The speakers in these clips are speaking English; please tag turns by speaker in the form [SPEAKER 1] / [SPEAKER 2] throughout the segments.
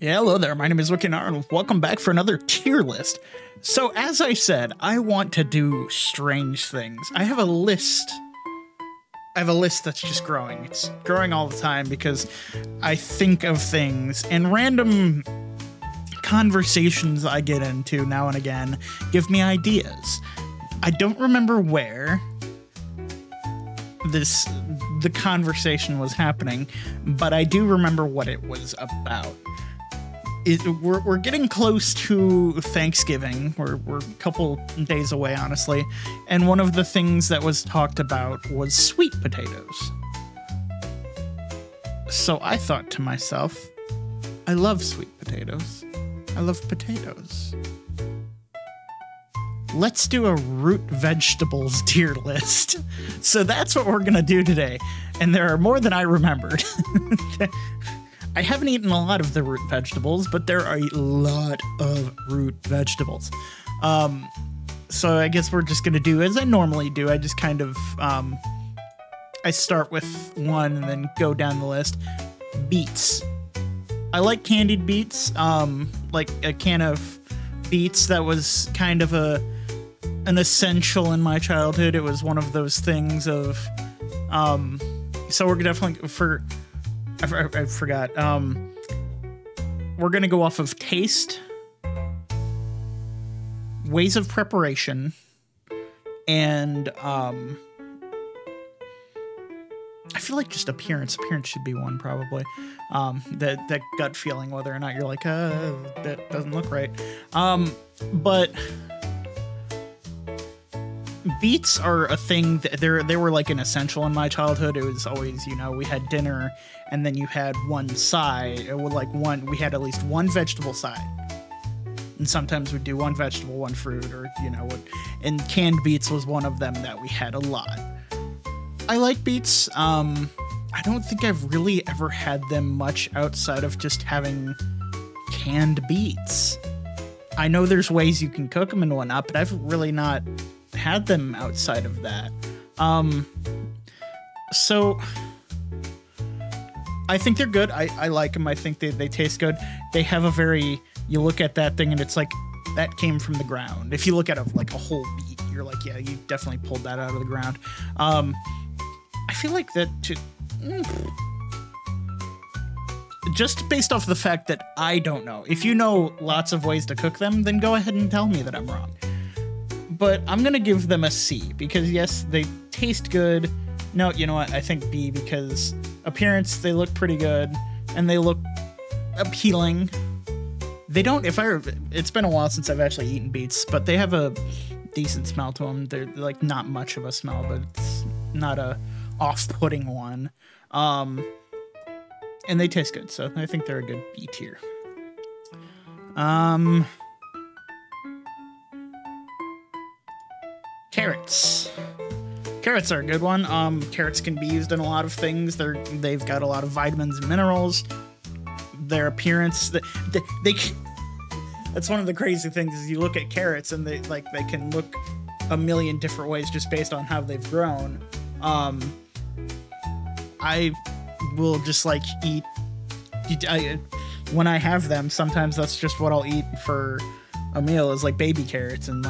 [SPEAKER 1] Yeah, hello there. My name is Wikinar, and welcome back for another tier list. So, as I said, I want to do strange things. I have a list. I have a list that's just growing. It's growing all the time because I think of things, and random conversations I get into now and again give me ideas. I don't remember where the conversation was happening, but I do remember what it was about. We're getting close to Thanksgiving. We're a couple days away, honestly. And one of the things that was talked about was sweet potatoes. So I thought to myself, I love sweet potatoes. I love potatoes. Let's do a root vegetables tier list. So that's what we're going to do today. And there are more than I remembered. I haven't eaten a lot of the root vegetables, but there are a lot of root vegetables. So I guess we're just going to do as I normally do. I just kind of, I start with one and then go down the list. Beets. I like candied beets, like a can of beets that was kind of an essential in my childhood. It was one of those things of, so we're definitely, I forgot. We're going to go off of taste, ways of preparation, and I feel like just appearance. Appearance should be one, probably. That gut feeling, whether or not you're like, that doesn't look right. But beets are a thing. They were like an essential in my childhood. It was always, we had dinner and then you had one side. It would we had at least one vegetable side. And sometimes we'd do one vegetable, one fruit, or, and canned beets was one of them that we had a lot. I like beets. I don't think I've really ever had them much outside of just having canned beets. I know there's ways you can cook them and whatnot, but I've really not had them outside of that. So I think they're good. I like them. I think they taste good. They have you look at that thing and it's like, that came from the ground. If you look at a whole beet, you're like, yeah, you definitely pulled that out of the ground. I feel like that just based off the fact that I don't know. If you know lots of ways to cook them, then go ahead and tell me that I'm wrong. But I'm going to give them a C because, yes, they taste good. No, you know what? I think B because appearance, they look pretty good and they look appealing. They don't, it's been a while since I've actually eaten beets, but they have a decent smell to them. They're like not much of a smell, but it's not a off-putting one. And they taste good, so I think they're a good B tier. Carrots. Carrots are a good one. Carrots can be used in a lot of things. They've got a lot of vitamins and minerals. Their appearance, that's one of the crazy things is you look at carrots and they can look a million different ways just based on how they've grown. I will just eat. When I have them, sometimes that's just what I'll eat for a meal is baby carrots and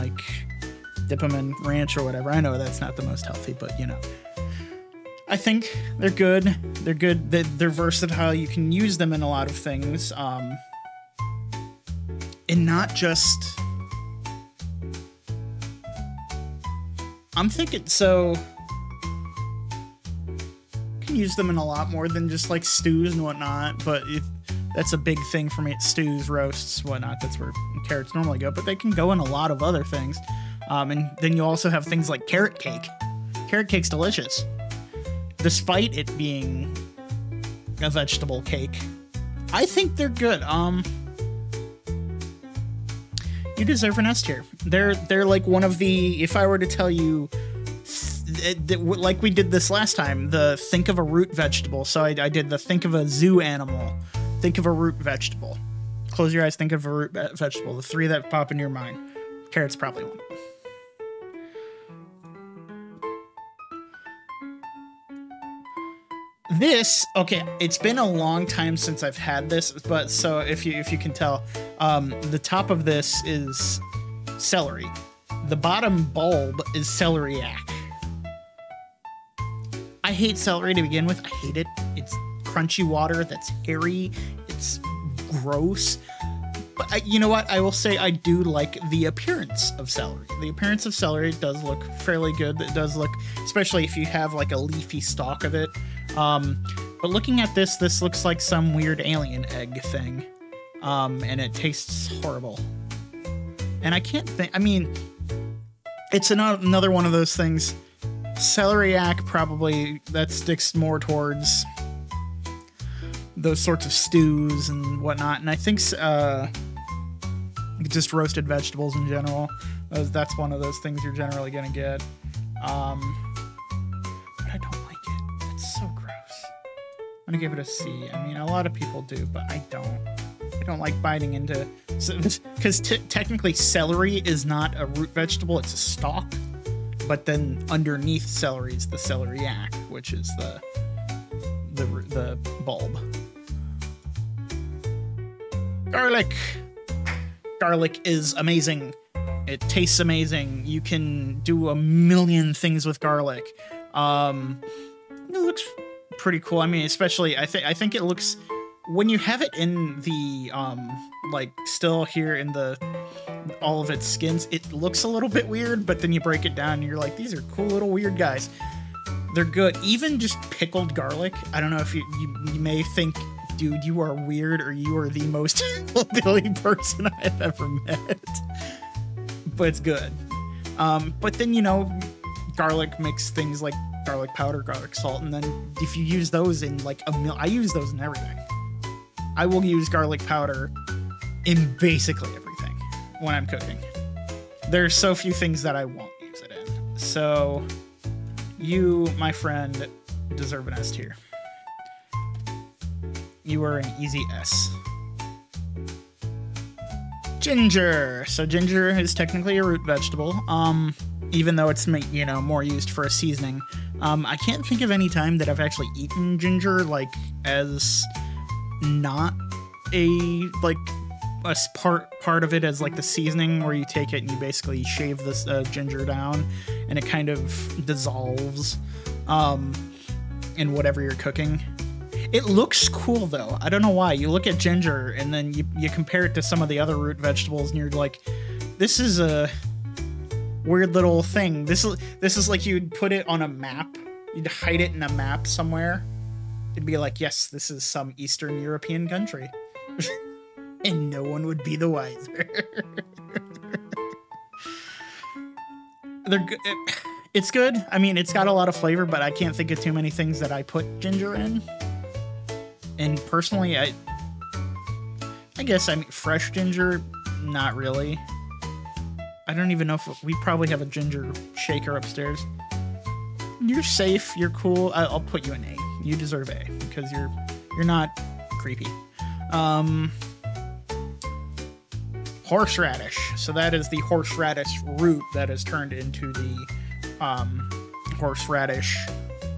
[SPEAKER 1] dip them in ranch or whatever. I know that's not the most healthy, but I think they're good. They're good. They're versatile. You can use them in a lot of things. And not just, I'm thinking, so you can use them in a lot more than just stews and whatnot, but that's a big thing for me. It's stews, roasts, whatnot. That's where carrots normally go, but they can go in a lot of other things. And then you also have things like carrot cake. Carrot cake's delicious. Despite it being a vegetable cake, I think they're good. You deserve an S tier. They're like one of the, if I were to tell you, like we did this last time, the think of a root vegetable. So I did the think of a zoo animal, think of a root vegetable. Close your eyes, think of a root vegetable. The three that pop in your mind. Carrot's probably one of them. This, okay, it's been a long time since I've had this, but so if you can tell, the top of this is celery. The bottom bulb is celeriac. I hate celery to begin with. I hate it. It's crunchy water that's hairy. It's gross. But you know what? I will say I do like the appearance of celery. The appearance of celery does look fairly good. It does look, especially if you have like a leafy stalk of it. But looking at this, this looks like some weird alien egg thing. And it tastes horrible. And I can't think, I mean, it's another one of those things. Celeriac probably, that sticks more towards those sorts of stews and whatnot. And I think just roasted vegetables in general, that's one of those things you're generally going to get. But I don't like it. It's so gross. I'm going to give it a C. I mean, a lot of people do, but I don't. I don't like biting into... Because technically celery is not a root vegetable, it's a stalk. But then underneath celery is the celeriac, which is the bulb. Garlic. Garlic is amazing. It tastes amazing. You can do a million things with garlic. It looks pretty cool. I mean, especially I think it looks, when you have it in the like still here in the all of its skins, it looks a little bit weird, but then you break it down and you're like, these are cool little weird guys. They're good. Even just pickled garlic. I don't know if you may think, dude, you are weird, or you are the most hillbilly person I've ever met. But it's good. But then, you know, garlic makes things like garlic powder, garlic salt, and then if you use those in like a meal, I use those in everything. I will use garlic powder in basically everything when I'm cooking. There's so few things that I won't use it in. So you, my friend, deserve an S tier. You are an easy S. Ginger. So ginger is technically a root vegetable, even though it's, you know, more used for a seasoning. I can't think of any time that I've actually eaten ginger like as not a like a part of it as like the seasoning, where you take it and you basically shave this ginger down and it kind of dissolves in whatever you're cooking. It looks cool though. I don't know why. You look at ginger and then you compare it to some of the other root vegetables and you're like, this is a weird little thing. This is like you'd put it on a map. You'd hide it in a map somewhere. It'd be like, yes, this is some Eastern European country. And no one would be the wiser. They're good. It's good. I mean, it's got a lot of flavor, but I can't think of too many things that I put ginger in. And personally, I guess, I mean, fresh ginger, not really. I don't even know if we probably have a ginger shaker upstairs. You're safe. You're cool. I'll put you an A. You deserve A because you're not creepy. Horseradish. So that is the horseradish root that is turned into the horseradish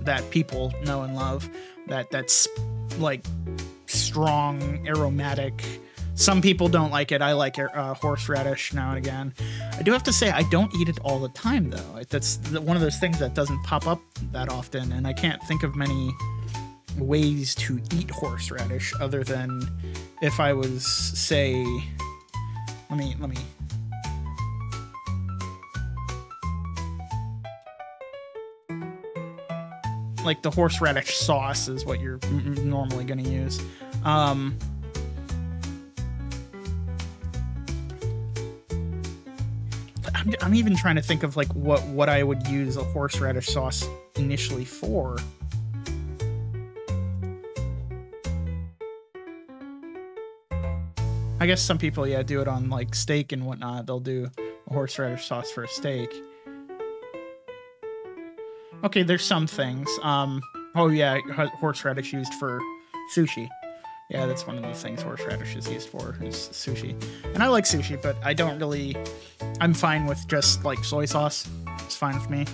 [SPEAKER 1] that people know and love. That's like strong, aromatic. Some people don't like it. I like horseradish now and again. I do have to say, I don't eat it all the time, though. That's one of those things that doesn't pop up that often, and I can't think of many ways to eat horseradish other than if I was, say, let me. Like the horseradish sauce is what you're normally going to use. I'm even trying to think of like what I would use a horseradish sauce initially for. I guess some people, yeah, do it on like steak and whatnot. They'll do a horseradish sauce for a steak. Okay, there's some things. Oh yeah, horseradish used for sushi. Yeah, that's one of the things horseradish is used for, is sushi. And I like sushi, but I don't really... I'm fine with just, like, soy sauce. It's fine with me.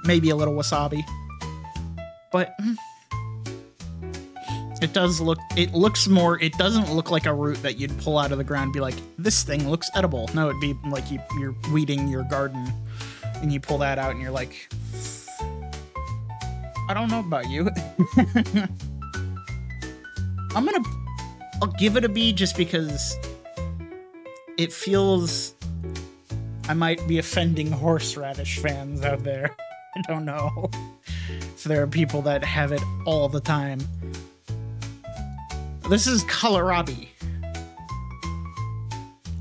[SPEAKER 1] Maybe a little wasabi. But It does look, it looks more, it doesn't look like a root that you'd pull out of the ground and be like, this thing looks edible. No, it'd be like you're weeding your garden and you pull that out and you're like, I don't know about you. I'll give it a B just because it feels, I might be offending horseradish fans out there. I don't know. So there are people that have it all the time. This is kohlrabi.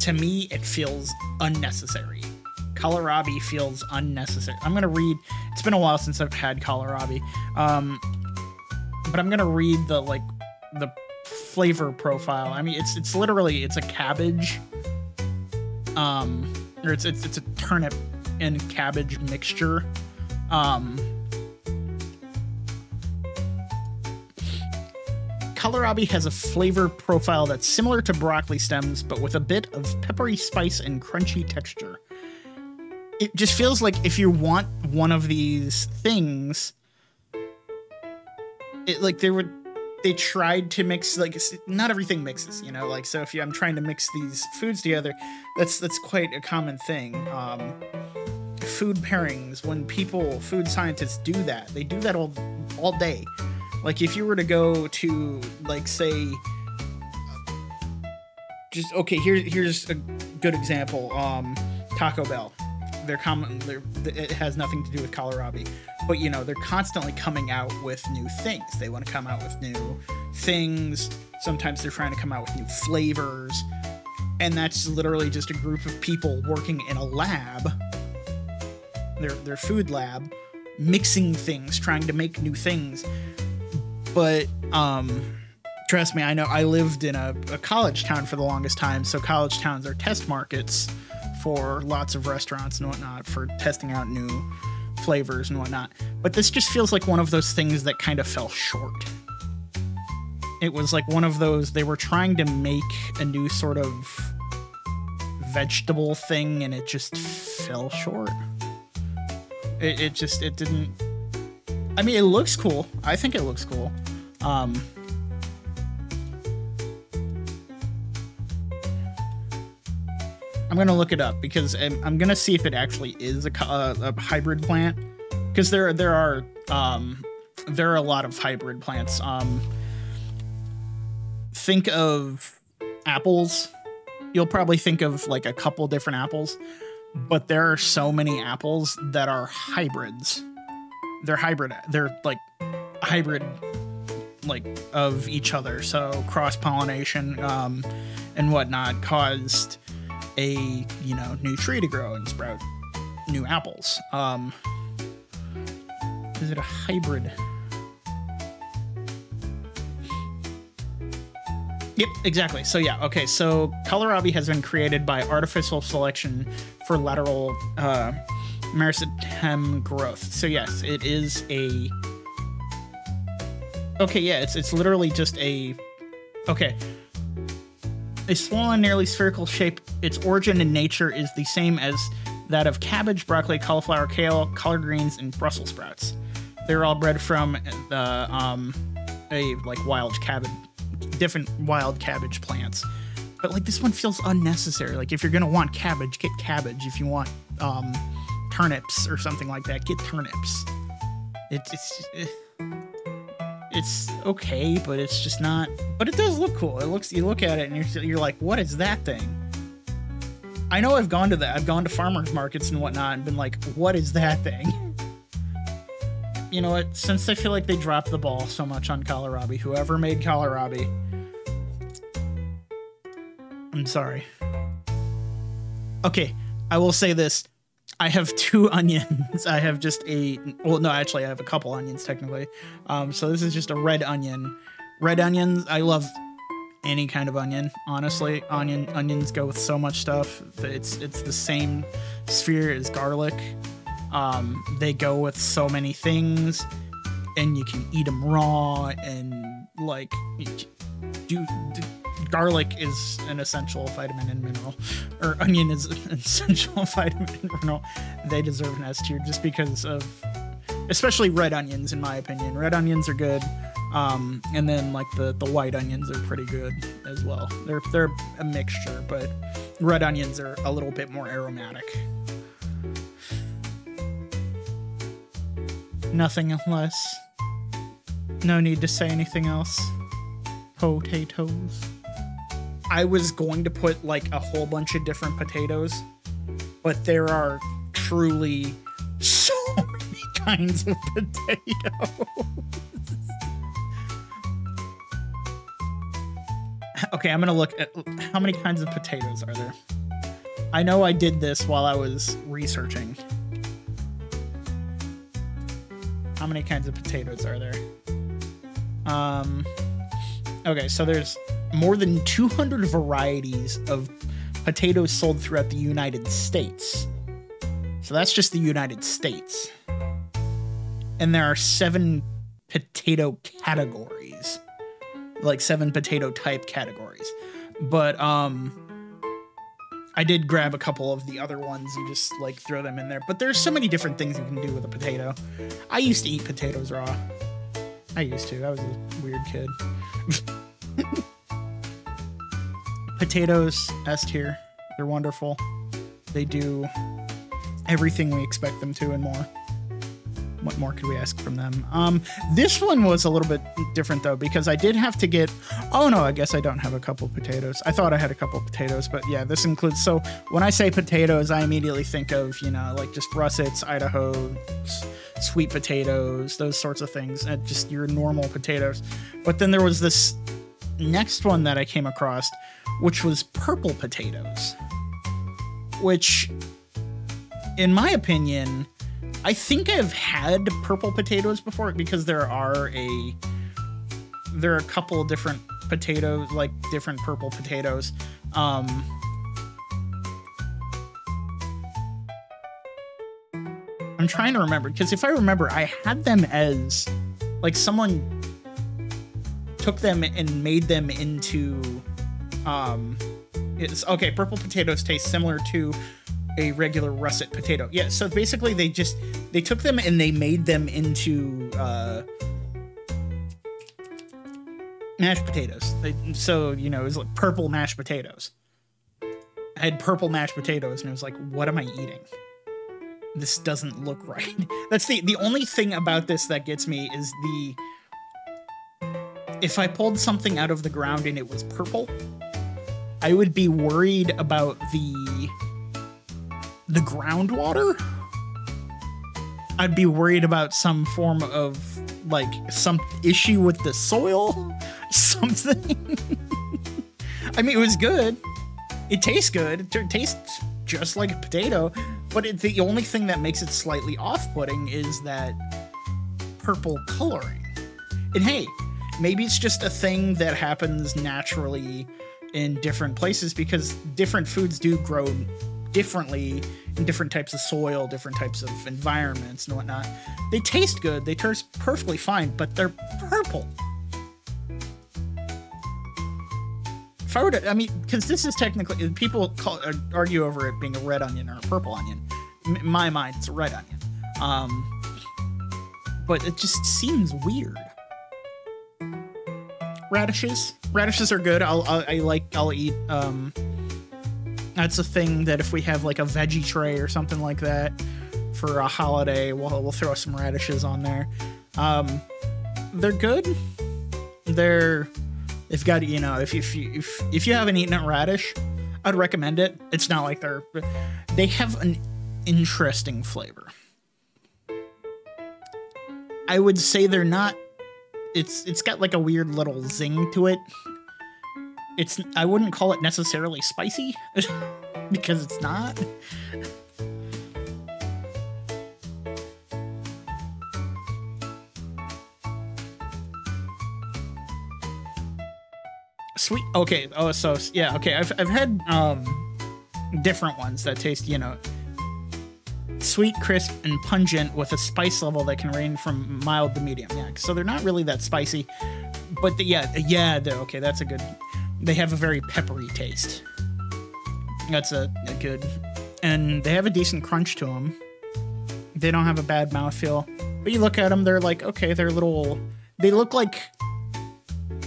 [SPEAKER 1] To me, it feels unnecessary. Kohlrabi feels unnecessary. I'm gonna read. It's been a while since I've had kohlrabi, but I'm gonna read the flavor profile. I mean, it's literally a cabbage, or it's a turnip and cabbage mixture. Kohlrabi has a flavor profile that's similar to broccoli stems, but with a bit of peppery spice and crunchy texture. It just feels like if you want one of these things, they tried to mix, like, not everything mixes, you know, like, so if I'm trying to mix these foods together, that's quite a common thing. Food pairings, when food scientists do that, they do that all day. Like, if you were to go to, like, say, here's a good example. Taco Bell. It has nothing to do with kohlrabi, but, you know, they're constantly coming out with new things. They want to come out with new things. Sometimes they're trying to come out with new flavors, and that's literally just a group of people working in a lab, their food lab, mixing things, trying to make new things. But trust me, I know I lived in a college town for the longest time, so college towns are test markets for lots of restaurants and whatnot, for testing out new flavors and whatnot. But this just feels like one of those things that kind of fell short. It was like one of those, they were trying to make a new sort of vegetable thing, and it just fell short. It didn't... I mean, it looks cool. I think it looks cool. I'm gonna look it up because I'm gonna see if it actually is a hybrid plant, because there are a lot of hybrid plants. Think of apples. You'll probably think of like a couple different apples, but there are so many apples that are hybrids. They're hybrid. They're like hybrid, like, of each other. So cross-pollination and whatnot caused a new tree to grow and sprout new apples. Is it a hybrid? Yep, exactly. So yeah, okay. So kohlrabi has been created by artificial selection for lateral meristem growth. So yes, it is a... Okay, yeah, it's literally just a... Okay. A swollen, nearly spherical shape. Its origin in nature is the same as that of cabbage, broccoli, cauliflower, kale, collard greens, and Brussels sprouts. They're all bred from wild cabbage, different wild cabbage plants. But like, this one feels unnecessary. Like, if you're gonna want cabbage, get cabbage. If you want turnips or something like that, get turnips. It's okay, but it's just not. But it does look cool. You look at it and you're like, what is that thing? I know I've gone to farmers markets and whatnot and been like, what is that thing? You know what? Since I feel like they dropped the ball so much on kohlrabi, whoever made kohlrabi, I'm sorry. Okay, I will say this. I have 2 onions. I have just well, no, actually I have a couple onions technically. So this is just a red onion. Red onions, I love any kind of onion, honestly. Onions go with so much stuff. It's the same sphere as garlic. They go with so many things, and you can eat them raw, and like garlic is an essential vitamin and mineral, or onion is an essential vitamin and mineral. They deserve an S tier just because of, especially red onions, in my opinion. Red onions are good. And then like the white onions are pretty good as well. They're a mixture, but red onions are a little bit more aromatic. Nothing less. No need to say anything else. Potatoes. I was going to put like a whole bunch of different potatoes, but there are truly so many kinds of potatoes. Okay, I'm gonna look at how many kinds of potatoes are there. I know I did this while I was researching. How many kinds of potatoes are there? Okay, so there's more than 200 varieties of potatoes sold throughout the United States. So that's just the United States. And there are 7 potato categories. Like 7 potato type categories. But I did grab a couple of the other ones and just like throw them in there. But there's so many different things you can do with a potato. I used to eat potatoes raw. I used to. I was a weird kid. Potatoes, S tier. They're wonderful. They do everything we expect them to and more. What more could we ask from them? This one was a little bit different though, because I did have to get, oh no, I guess I don't have a couple potatoes. I thought I had a couple potatoes, but yeah, this includes, so when I say potatoes, I immediately think of, you know, like just russets, Idaho, sweet potatoes, those sorts of things, and just your normal potatoes. But then there was this next one that I came across, which was purple potatoes, which in my opinion, I think I've had purple potatoes before because there are a couple different potatoes, like different purple potatoes. I'm trying to remember, because if I remember, I had them as like someone took them and made them into it's okay, purple potatoes taste similar to a regular russet potato. Yeah, so basically they took them and they made them into mashed potatoes. So, you know, it was like purple mashed potatoes. I had purple mashed potatoes and it was like, what am I eating? This doesn't look right. That's the only thing about this that gets me is if I pulled something out of the ground and it was purple, I would be worried about the groundwater. I'd be worried about some form of like some issue with the soil, something. I mean, it was good. It tastes good. It tastes just like a potato, but the only thing that makes it slightly off-putting is that purple coloring. And hey, maybe it's just a thing that happens naturally in different places because different foods do grow differently in different types of soil, different types of environments and whatnot. They taste good, they taste perfectly fine, but they're purple. If I were to, I mean, because this is technically, people argue over it being a red onion or a purple onion. In my mind, it's a red onion. But it just seems weird. Radishes are good. I'll eat, that's a thing that if we have like a veggie tray or something like that for a holiday, we'll throw some radishes on there. They're good. They've got, you know, if you haven't eaten a radish, I'd recommend it. It's not like they have an interesting flavor. I would say they're not, it's got like a weird little zing to it. I wouldn't call it necessarily spicy because it's not. Sweet. Okay. Oh, so yeah. Okay. I've had different ones that taste, you know, sweet, crisp, and pungent with a spice level that can range from mild to medium. Yeah. So they're not really that spicy, but okay. That's a good. They have a very peppery taste. That's a good, and they have a decent crunch to them. They don't have a bad mouthfeel, but you look at them, they're like, okay, they look like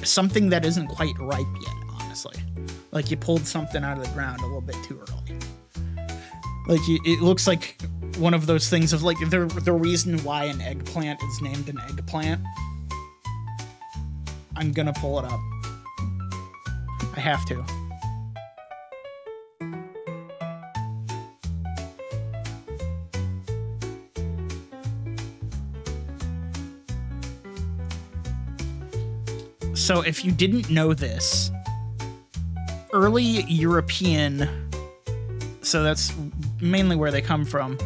[SPEAKER 1] something that isn't quite ripe yet, honestly. Like you pulled something out of the ground a little bit too early. Like it looks like one of those things of like the reason why an eggplant is named an eggplant. I'm gonna pull it up. I have to. So if you didn't know this, early European, so that's mainly where they come from,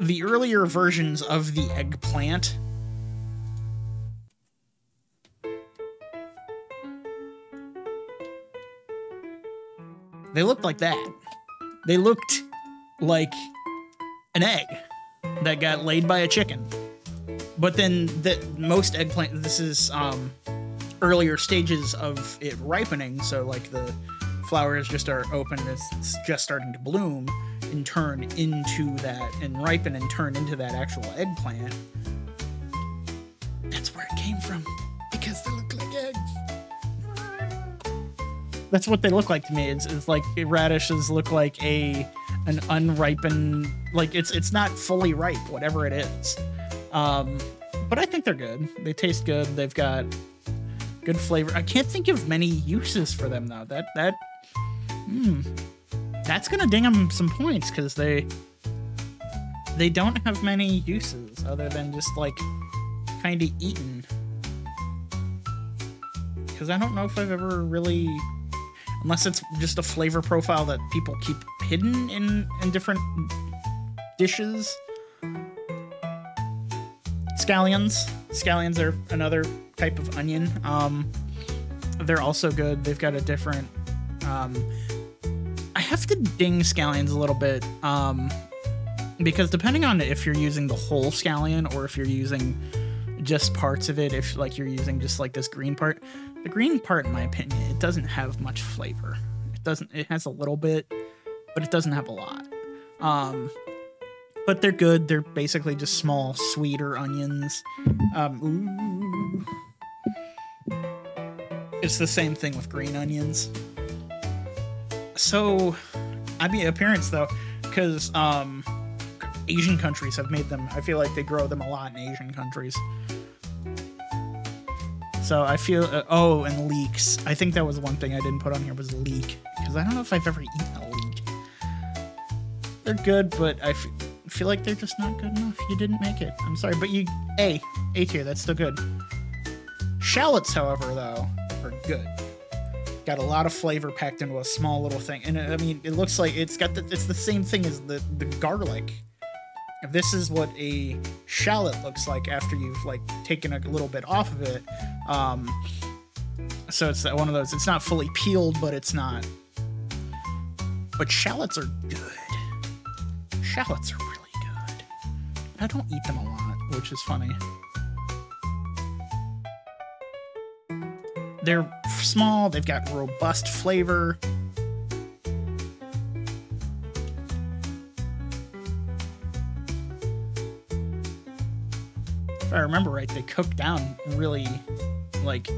[SPEAKER 1] the earlier versions of the eggplant they looked like that. They looked like an egg that got laid by a chicken. But then most eggplant, this is earlier stages of it ripening, so like the flowers just are open, it's just starting to bloom and turn into that, and ripen and turn into that actual eggplant. That's where it came from, because they look like eggs. That's what they look like to me. It's like radishes look like an unripened, like it's not fully ripe, whatever it is. But I think they're good. They taste good. They've got good flavor. I can't think of many uses for them though. That's gonna ding them some points because they don't have many uses other than just like kind of eaten. Because I don't know if I've ever really, unless it's just a flavor profile that people keep hidden in different dishes. Scallions. Scallions are another type of onion. They're also good. They've got a different... I have to ding scallions a little bit, because depending on if you're using the whole scallion or if you're using just parts of it, if like you're using just like this green part, the green part, in my opinion, it doesn't have much flavor. It has a little bit, but it doesn't have a lot. But they're good. They're basically just small, sweeter onions. It's the same thing with green onions. So, I mean, appearance though, because Asian countries have made them. I feel like they grow them a lot in Asian countries. So I feel, and leeks. I think that was one thing I didn't put on here was leek, because I don't know if I've ever eaten a leek. They're good, but I feel like they're just not good enough. You didn't make it. I'm sorry, but A tier, that's still good. Shallots, however, though, are good. Got a lot of flavor packed into a small little thing. And I mean, it looks like it's the same thing as the garlic. This is what a shallot looks like after you've like taken a little bit off of it. So it's one of those, it's not fully peeled, but it's not. But shallots are good. Shallots are really good. I don't eat them a lot, which is funny. They're small, they've got robust flavor. If I remember right, they cook down really, like,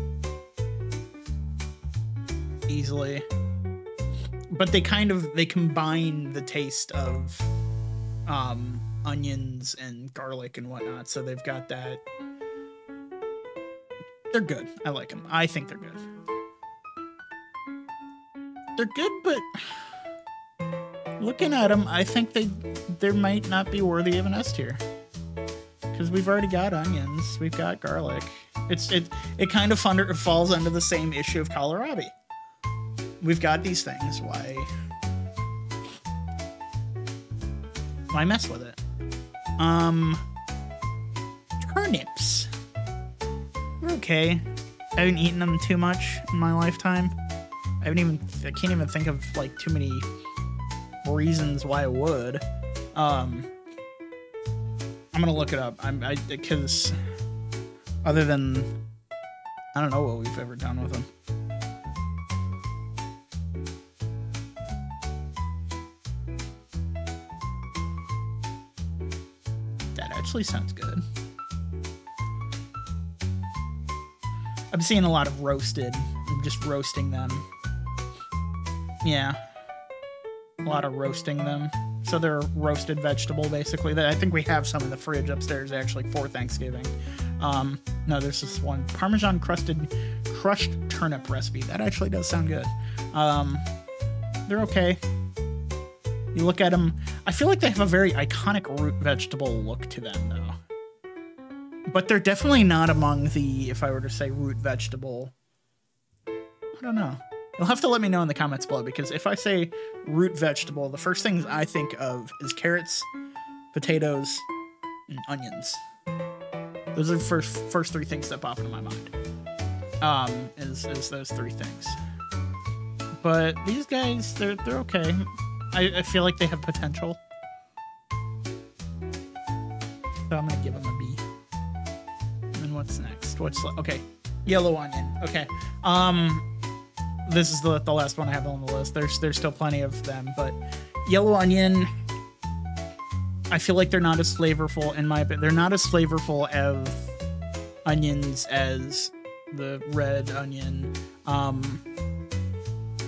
[SPEAKER 1] easily. But they combine the taste of onions and garlic and whatnot, so they've got that. They're good. I like them. I think they're good. They're good, but looking at them, I think they might not be worthy of an S tier. Because we've already got onions, we've got garlic. It kind of falls under the same issue of kohlrabi. We've got these things. Why mess with it? Turnips. They're okay. I haven't eaten them too much in my lifetime. I can't even think of like too many reasons why I would. I'm gonna look it up. Because other than, I don't know what we've ever done with them. That actually sounds good. I'm seeing a lot of roasted. I'm just roasting them. Yeah. A lot of roasting them. So they're a roasted vegetable, basically. I think we have some in the fridge upstairs, actually, for Thanksgiving. No, there's this one. Parmesan crushed turnip recipe. That actually does sound good. They're okay. You look at them. I feel like they have a very iconic root vegetable look to them, though. But they're definitely not among the, if I were to say, root vegetable. I don't know. You'll have to let me know in the comments below, because if I say root vegetable, the first things I think of is carrots, potatoes, and onions. Those are the first three things that pop into my mind. Is those three things. But these guys, they're okay. I feel like they have potential. So I'm gonna give them a B. And then what's next? Okay, yellow onion. Okay. This is the last one I have on the list. There's still plenty of them, but yellow onion, I feel like they're not as flavorful, in my opinion. They're not as flavorful as onions as the red onion.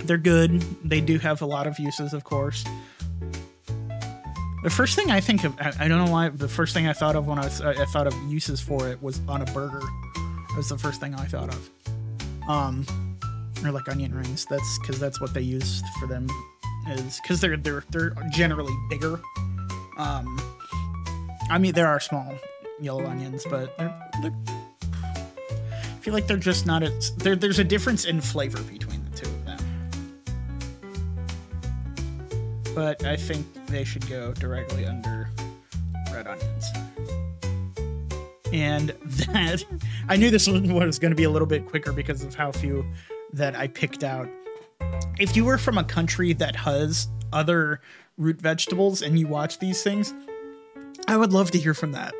[SPEAKER 1] They're good. They do have a lot of uses, of course. The first thing I think of, I don't know why, the first thing I thought of when I thought of uses for it was on a burger. That was the first thing I thought of. Or like onion rings. That's because that's what they use for them. Is because they're generally bigger. I mean, there are small yellow onions, but they're I feel like they're just not as there's a difference in flavor between the two of them. But I think they should go directly under red onions. And that, I knew this one was going to be a little bit quicker because of how few that I picked out. If you were from a country that has other root vegetables and you watch these things, I would love to hear from that.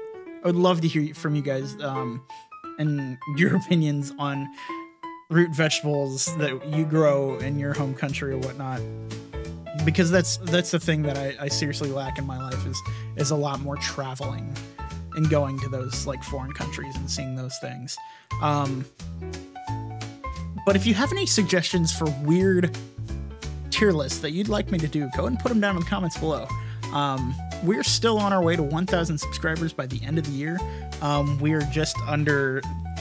[SPEAKER 1] I would love to hear from you guys and your opinions on root vegetables that you grow in your home country or whatnot. Because that's the thing that I seriously lack in my life is a lot more traveling and going to those like foreign countries and seeing those things. But if you have any suggestions for weird tier lists that you'd like me to do, go ahead and put them down in the comments below. We're still on our way to 1,000 subscribers by the end of the year. We're just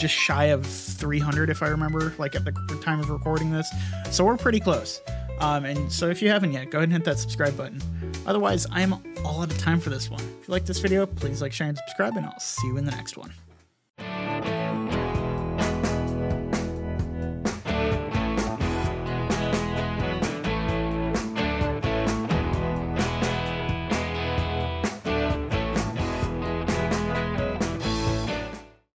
[SPEAKER 1] shy of 300, if I remember, like at the time of recording this. So we're pretty close. And so if you haven't yet, go ahead and hit that subscribe button. Otherwise, I'm all out of time for this one. If you like this video, please like, share, and subscribe, and I'll see you in the next one.